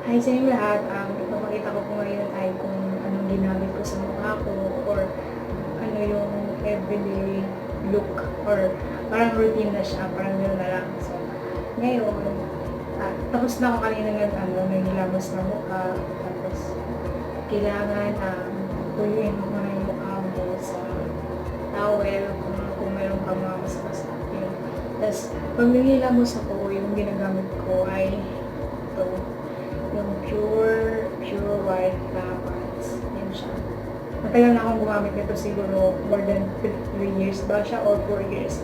Hi sa inyo lahat. Ipapakita ko po ngayon ay kung anong ginamit ko sa mukha ko or ano yung everyday look or parang routine na siya, parang gano'n na lang. So, ngayon, tapos na ako kanina naghilamos ng mukha. Tapos, kailangan tuyuin mo muna yung mukha mo sa towel kung meron ka mga masakasa. Tapos, pag naghilamos ako, yung ginagamit ko ay ito. Yung pure white na pants. Yan siya. Matagal na akong gumamit nito, siguro more than 3 years ba siya or 4 years.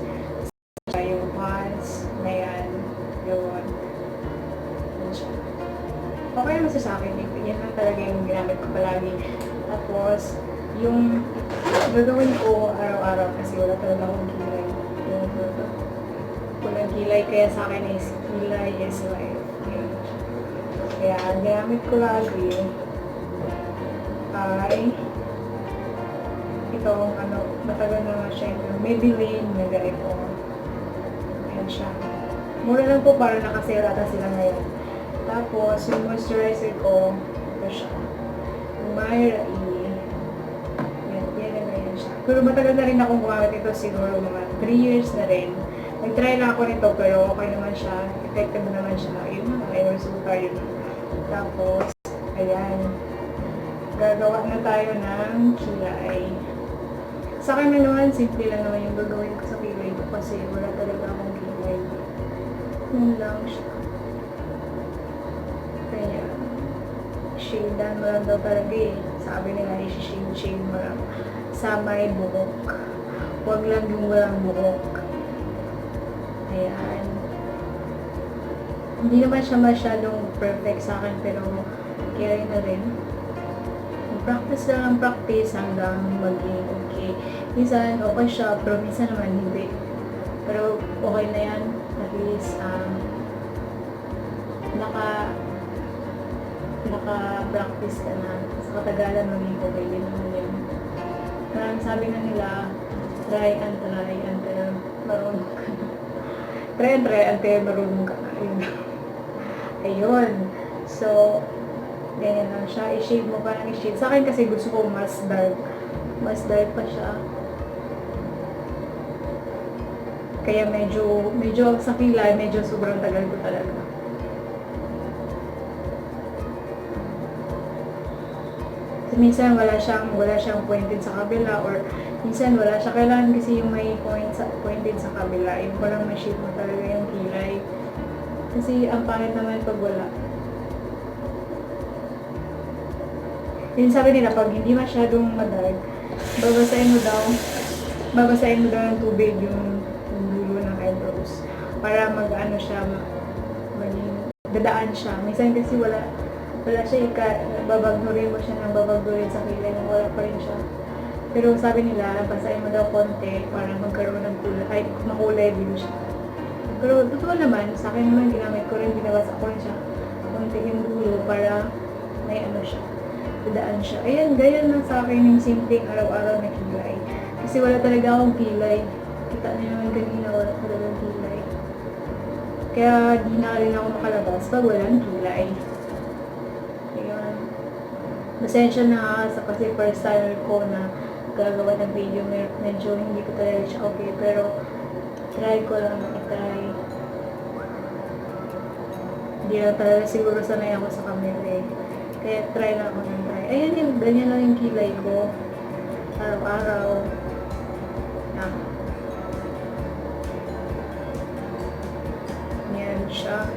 Yung pants na yan, yun. Yan siya. Okay naman sa akin. Yan lang talaga yung ginamit ko palagi. Tapos, yung gagawin ko araw-araw kasi wala talaga akong kilay. Walang kilay, kaya sa akin is kilay is life. Kaya, ang ginamit ko lagi ay itong matagal na siya yung Maybelline na ganito. Ayan siya. Mura lang po, para nakaserata sila ngayon. Tapos, yung moisturizer ko, ito siya. Yung Myra E. Yan siya. Pero matagal na rin akong gumamit ito, siguro mga 3 years na rin. Nag-try na ako nito, pero okay naman siya. Effective naman siya. Yun na, may resulta yun. Tapos, ayan. Gagawa na tayo ng kilay. Sa akin naman, simple lang naman yung gagawin ko sa kilay ko kasi wala talaga akong kilay. Yun lang siya. Kaya, shadean mo lang daw talaga eh. Sabi nila, shade mo lang. Sa may buhok. Huwag lang yung walang buhok. Ayan. Hindi naman siya masyadong perfect sa akin, pero kaya na rin. Practice lang ang practice hanggang maging okay. Minsan okay siya, pero minsan naman hindi. Pero okay na yan. At least, naka-practice ka na. Sa katagalan maging okay din naman yun. Parang sabi na nila, try until marunong ka na. Try until marunong ka na. Ayun. So, ganyan lang siya. I-shade mo pa ng i-shade. Sa akin kasi gusto ko mas dark. Mas dark pa siya. Kaya medyo sa kilay, medyo sobrang tagal ko talaga. So, minsan wala siyang pointed sa kabila or minsan wala siya. Kailangan kasi yung may pointed sa kabila. Yung parang ma-shade mo talaga yung kilay. Kasi ang pangit naman pag wala. Yun sabi nila, pag hindi masyadong madark, babasahin mo daw ng tubig yung dulo ng eyebrows. Para mag-ano siya, dadaan siya. Minsan kasi wala siya, babagnurin mo siya ng babagnurin sa kilay nang wala pa rin siya. Pero sabi nila, basahin mo daw konti para magkaroon ng kulay, makulay din siya. Pero totoo naman, sa akin naman ginamit ko rin, binabasa ko rin siya konti yung dulo para may ano siya, dadaan siya. Ayan, gaya na sa akin yung simpleng araw-araw na kilay. Kasi wala talaga akong kilay. Kita niyo naman kanina, wala talaga akong kilay. Kaya di na rin ako makalabas pag walang kilay. Ayan. Pasensya na sa kasi first time ko na gagawa ng video, medyo hindi ko talaga siya okay, pero try ko lang i-try. Hindi lang talaga siguro sanay ako sa camera eh. Kaya try lang ako ng try. Ayan yun, ganyan lang yung kilay ko. Araw-araw. Yan. Yan siya.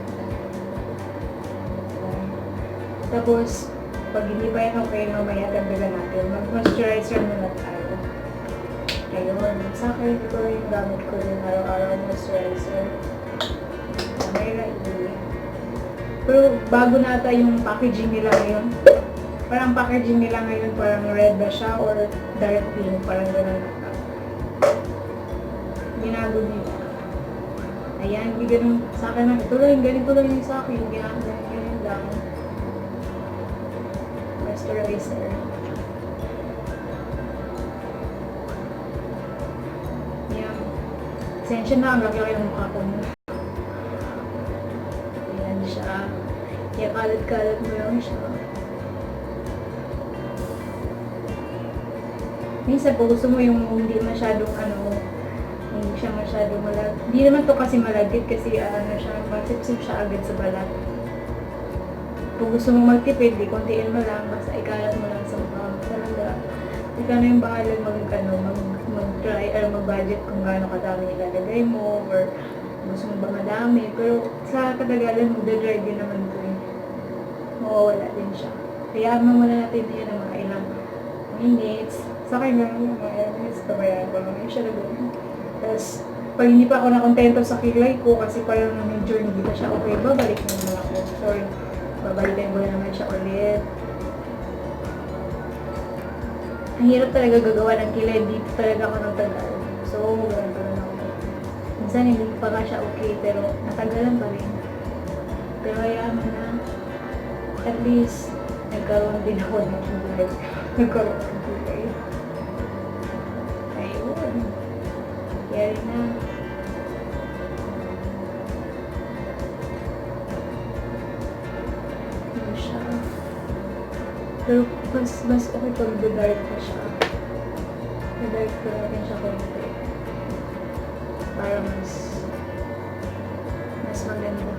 Tapos, pag hindi pa yan okay, mamaya dagdagan natin. Mag-moisturizer muna tayo. Ayun, sa akin ito yung gamit ko din araw-araw moisturizer. Myra E. Pero bago nata yung packaging nila ngayon. Parang packaging nila ngayon, parang red ba siya or dark pink, parang gano'n nata. Binago nila. Ayan, hindi ganun sa akin lang. Ito lang, ganito lang yung sa akin. Ganyan lang. Moisturizer. Pasensya na, ang laki-laki ng mukha ko. Ayan siya. Yep. Kakalat-kalat mo lang siya. Minsan po gusto mo yung hindi masyadong hindi siya masyadong malag. Hindi naman to kasi malagkit kasi siya, masipsip siya agad sa balat. Kung gusto mo magtipid, di kontiin mo lang, basta ikalat mo lang sa mukha mo. Talaga, ikaw na yung bahalag mag-try or mag-budget kung gaano kadami ilalagay mo or gusto mo ba madami. Pero sa katagalan, magdadry din naman ito eh. Mawawala din siya. Kaya muna natin yan ng mga ilang minutes. Sa akin lang yung mga ilang minutes, kabayan ko lang yung siya nagawin. Tapos, pag hindi pa ako nakontento sa kilay ko kasi parang medyo hindi pa siya okay, babalik na naman ako. Sorry, babalikan ko na naman siya ulit. Ang hirap talaga gagawa ng kilay, dito talaga ako nagtagal. So, ganun ako. Minsan hindi pa nga siya okay, pero natagalan pa rin. Pero hayaan mo na, at least, nagkaroon din ako ng kilay. Nagkaroon ng kilay. Ayun. Kaya rin na. Ano siya. Pero mas okay pag dark pa siya. Dark ko natin siya konti. Para mas maganda.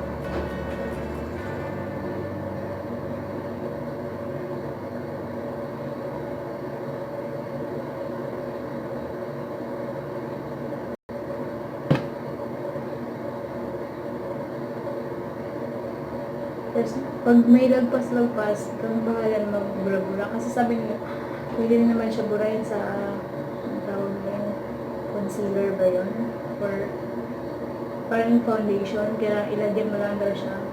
Tapos, pag may lagpas-lagpas, ikaw ang bahala na magbura-bura. Kasi sabi nila, pwede rin naman siya burahin sa, ang tawag yun, concealer ba yun? Or, parang foundation, kaya ilagyan mo lang daw siya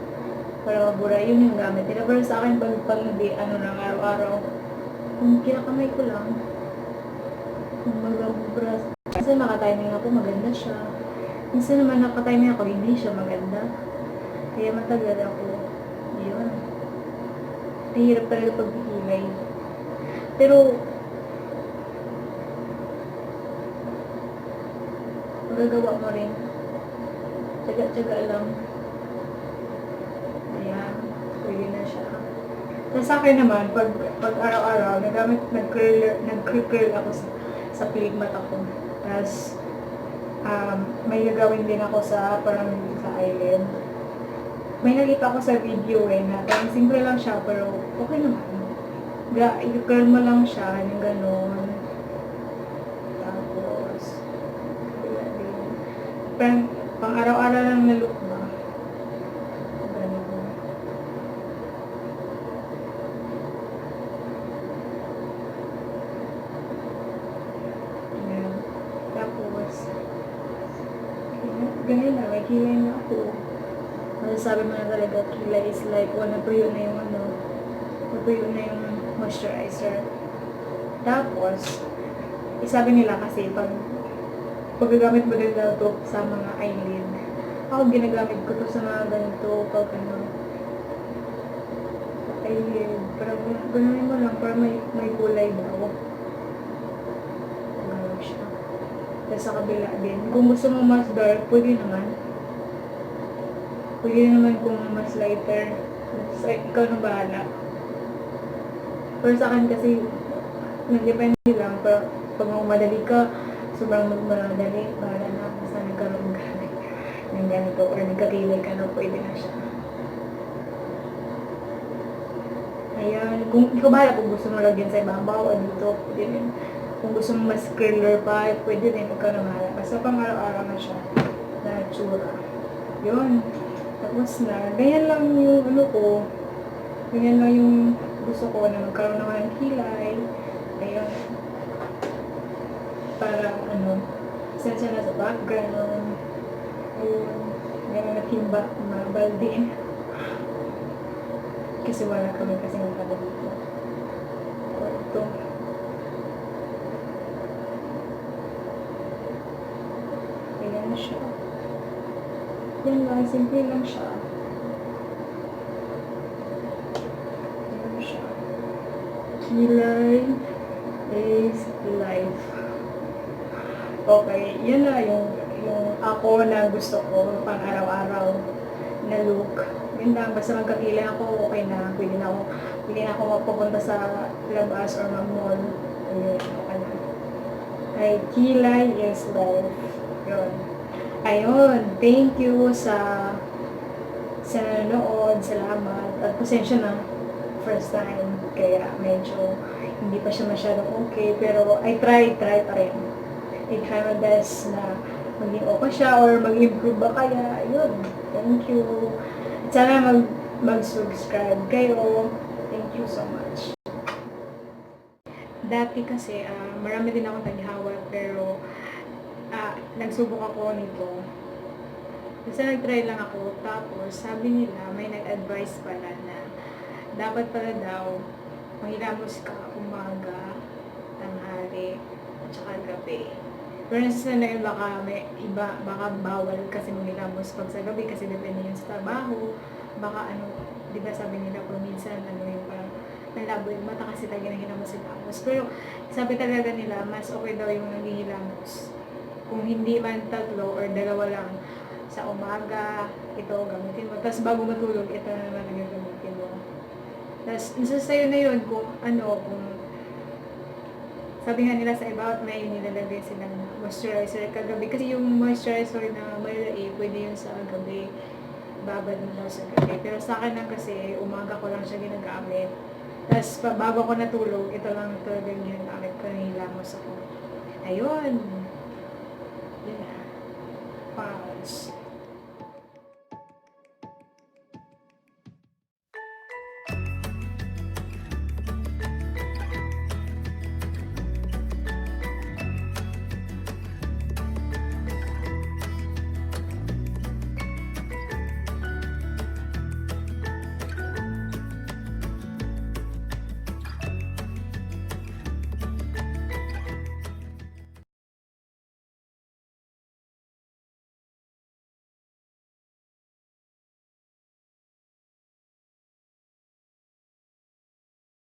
para mabura. Yun yung gamit nila. Pero sa akin, pag hindi, lang, araw-araw, kung kinakamay ko lang, kung magbura. Minsan nakatiming ako, maganda siya. Minsan naman nakatiming ako, hindi siya maganda. Kaya matagal ako. Yun. Mahirap talaga pagpipilay. Pero, magagawa mo rin. Tsaga-tsaga lang. Ayan. Pwede na siya. Tapos sa akin naman, pag araw-araw, nag-curl ako sa pigment ako. Tapos, may gagawin din ako sa parang sa eyelid. May nakita ko sa video na parang simple lang siya, pero okay naman. I-curl mo lang siya, yung gano'n. Tapos, parang pang araw-araw lang na look ba? Gano'n. Ayan. Tapos, ganyan na, may kilay na ako. Masasabi mo na talaga, Kilay is like, natuyo na yung natuyo na yung moisturizer. Tapos, isabi nila kasi, paggagamit mo din daw ito sa mga eyelid. Ako ginagamit ko to sa mga ganito, pag eyelid. Parang gano'n mo lang, para may kulay daw. Gano'n siya. Tapos sa kabila din. Kung gusto mo mas dark, pwede naman. Pwede naman kung mas lighter. So, ikaw nang bahala. Pero sa akin kasi, nagdepende lang. Pero pag madali ka, sobrang madali, bahala na. Basta nagkaroon ka ng ganito or nagkakilay ka na, pwede na siya. Ayan. Kung ikaw bahala kung gusto mo lagyan sa ibabaw o dito, pwede din. Kung gusto mo mas curler pa, pwede din. Ikaw nang bahala. Basta pang araw-araw na siya. Na tsura. Yun. Tapos na, ganyan lang yung ko, ganyan lang yung gusto ko na magkaroon naman ng kilay. Ayun. Para sensya na sa background. Ayun. Ganyan natimba, mabaldi. Kasi wala kami kasi magkada dito. Ito. Ayan siya. Yan lang, simple lang siya. Yan siya. Kilay is life. Okay, yan na yung ako na gusto ko pang araw-araw na look. yun lang, basta magkakilay ako, okay na. Pwede na ako mapupunta sa labas or mag-mall. Ayun, okay na. Ay, Kilay is life. Yun. Ayun, thank you sa nanonood, salamat. At pasensya na, first time, kaya medyo hindi pa siya masyadong okay, pero I try pa rin. I try my best na maging okay siya or mag-improve ba kaya. Ayun, thank you. At sana mag-subscribe kayo. Thank you so much. Dati kasi, marami din akong naghihawat, pero nagsubok ako nito. Basta nag-try lang ako, tapos sabi nila, may nag-advise pala na dapat pala daw manghilamos ka umaga, tanghali, at saka gabi. Pero nasa na yun, baka bawal kasi manghilamos pag sa gabi kasi depende yun sa trabaho. Baka di ba sabi nila kung minsan yung parang nalabo yung mata kasi talaga nanghilamos. Pero sabi talaga nila, mas okay daw yung nanghihilamos. Kung hindi man 3 or 2 lang, sa umaga, ito gamitin mo. Tapos bago matulog, ito na naman ang gagamitin mo. Tapos, isa sa'yo na yun kung sabi nga nila sa about may nilalagay silang moisturizer kagabi. Kasi yung moisturizer na malaki, pwede yun sa gabi. Babad mo daw sa gabi. Pero sa akin lang kasi, umaga ko lang siya ginagamit. Tapos, bago ko natulog, ito lang talaga yung ginagamit ko. Nahilamos ako. Ayun. Yun na. Pause.